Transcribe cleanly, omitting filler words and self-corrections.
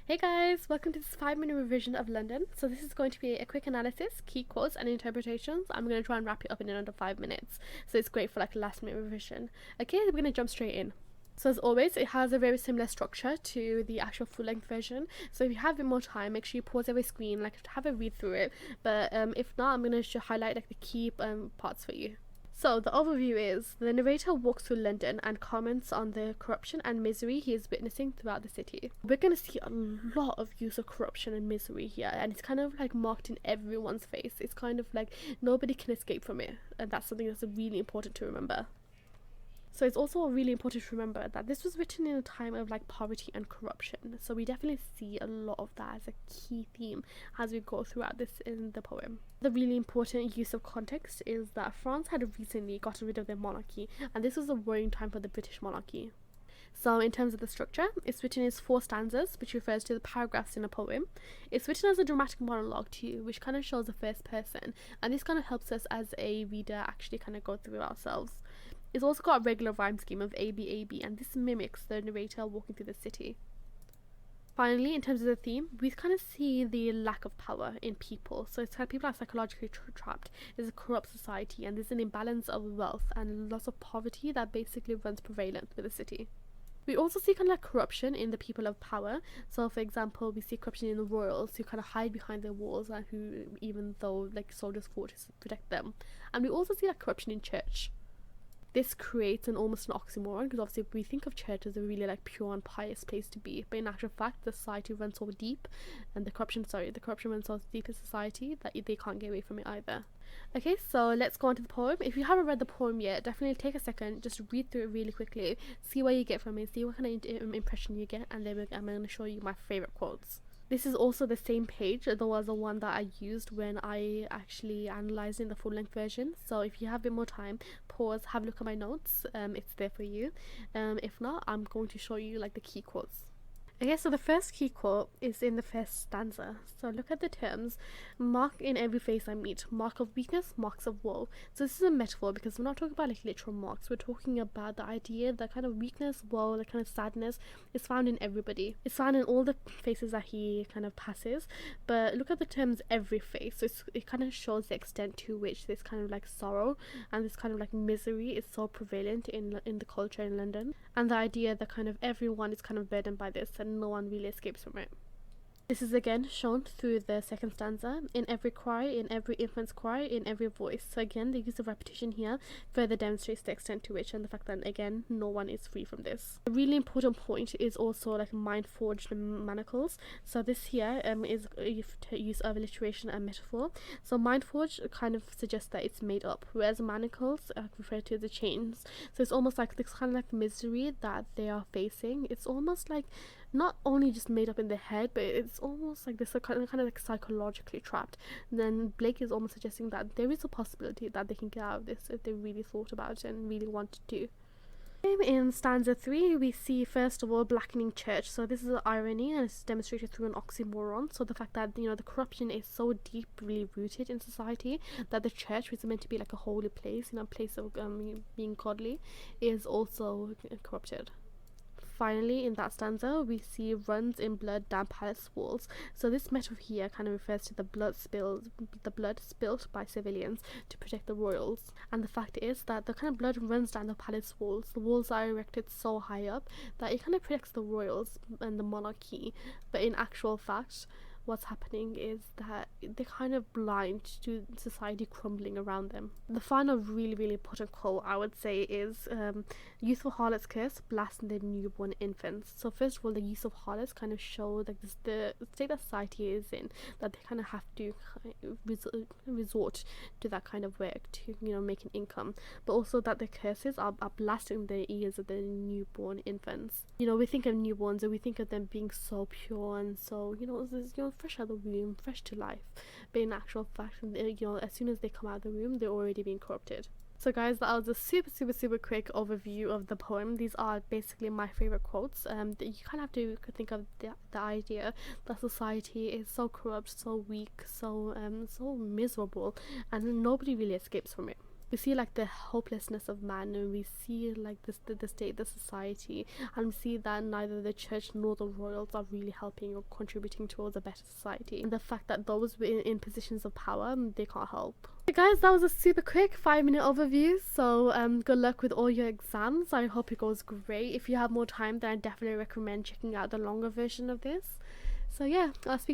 Hey guys, welcome to this 5-minute revision of London. So this is going to be a quick analysis, key quotes and interpretations. I'm going to try and wrap it up in under 5 minutes. So it's great for like a last minute revision. Okay, we're going to jump straight in. So as always, it has a very similar structure to the actual full-length version. So if you have a bit more time, make sure you pause every screen, like have a read through it. But if not, I'm going to highlight like the key parts for you. So the overview is, the narrator walks through London and comments on the corruption and misery he is witnessing throughout the city. We're going to see a lot of use of corruption and misery here, and it's kind of like marked in everyone's face. It's kind of like nobody can escape from it, and that's something that's really important to remember. So it's also really important to remember that this was written in a time of like poverty and corruption. So we definitely see a lot of that as a key theme as we go throughout this in the poem. The really important use of context is that France had recently gotten rid of their monarchy, and this was a worrying time for the British monarchy. So in terms of the structure, it's written as 4 stanzas, which refers to the paragraphs in a poem. It's written as a dramatic monologue too, which kind of shows the first person, and this kind of helps us as a reader actually kind of go through ourselves. It's also got a regular rhyme scheme of A, B, A, B, and this mimics the narrator walking through the city. Finally, in terms of the theme, we kind of see the lack of power in people. So it's kind of people are psychologically trapped. There's a corrupt society, and there's an imbalance of wealth and lots of poverty that basically runs prevalent with the city. We also see kind of like corruption in the people of power. So for example, we see corruption in the royals who kind of hide behind their walls and who, even though like soldiers fought to protect them. And we also see like corruption in church. This creates almost an oxymoron, because obviously we think of church as a really like pure and pious place to be, but in actual fact the society runs so deep, and the corruption runs so deep in society that they can't get away from it either. Okay, so let's go on to the poem. If you haven't read the poem yet, definitely take a second, just read through it really quickly, see what you get from it, see what kind of impression you get, and then I'm going to show you my favourite quotes. This is also the same page. There was the one that I used when I actually analysed in the full-length version. So if you have a bit more time, pause, have a look at my notes. It's there for you. If not, I'm going to show you like the key quotes. Okay, so the first key quote is in the first stanza. So look at the terms: mark in every face I meet, mark of weakness, marks of woe. So this is a metaphor, because we're not talking about like literal marks. We're talking about the idea that kind of weakness, woe, that kind of sadness is found in everybody. It's found in all the faces that he kind of passes. But look at the terms every face. So it kind of shows the extent to which this kind of like sorrow and this kind of like misery is so prevalent in the culture in London, and the idea that kind of everyone is kind of burdened by this and no one really escapes from it. This is again shown through the second stanza: in every cry, in every infant's cry, in every voice. So again, the use of repetition here further demonstrates the extent to which, and the fact that again no one is free from this. A really important point is also like mind forged manacles. So this here is use of alliteration and metaphor. So mind forged kind of suggests that it's made up, whereas manacles refer to the chains. So it's almost like this kind of like misery that they are facing. It's almost like not only just made up in their head, but it's almost like they're kind of like psychologically trapped. And then Blake is almost suggesting that there is a possibility that they can get out of this if they really thought about it and really wanted to. In stanza 3, we see first of all blackening church. So this is an irony, and it's demonstrated through an oxymoron. So the fact that the corruption is so deeply rooted in society that the church, which is meant to be like a holy place, a place of being godly, is also corrupted. Finally, in that stanza, we see runs in blood down palace walls. So this metaphor here kind of refers to the blood spilled by civilians to protect the royals. And the fact is that the kind of blood runs down the palace walls. The walls are erected so high up that it kind of protects the royals and the monarchy. But in actual fact, what's happening is that they're kind of blind to society crumbling around them. The final really important quote I would say is youthful harlot's curse blasting the newborn infants. So first of all, the use of harlots kind of show like the state that society is in, that they kind of have to resort to that kind of work to make an income, but also that the curses are blasting the ears of the newborn infants. We think of newborns and we think of them being so pure and so fresh out of the womb, fresh to life, but in actual fact, as soon as they come out of the womb, they're already being corrupted. So guys, that was a super quick overview of the poem. These are basically my favorite quotes. You kind of have to think of the idea that society is so corrupt, so weak, so miserable, and nobody really escapes from it. we see like the hopelessness of man, and we see like the state of the society, and we see that neither the church nor the royals are really helping or contributing towards a better society, and the fact that those in positions of power, they can't help. So guys, that was a super quick 5-minute overview. So good luck with all your exams. I hope it goes great. If you have more time, then I definitely recommend checking out the longer version of this. So yeah, I'll speak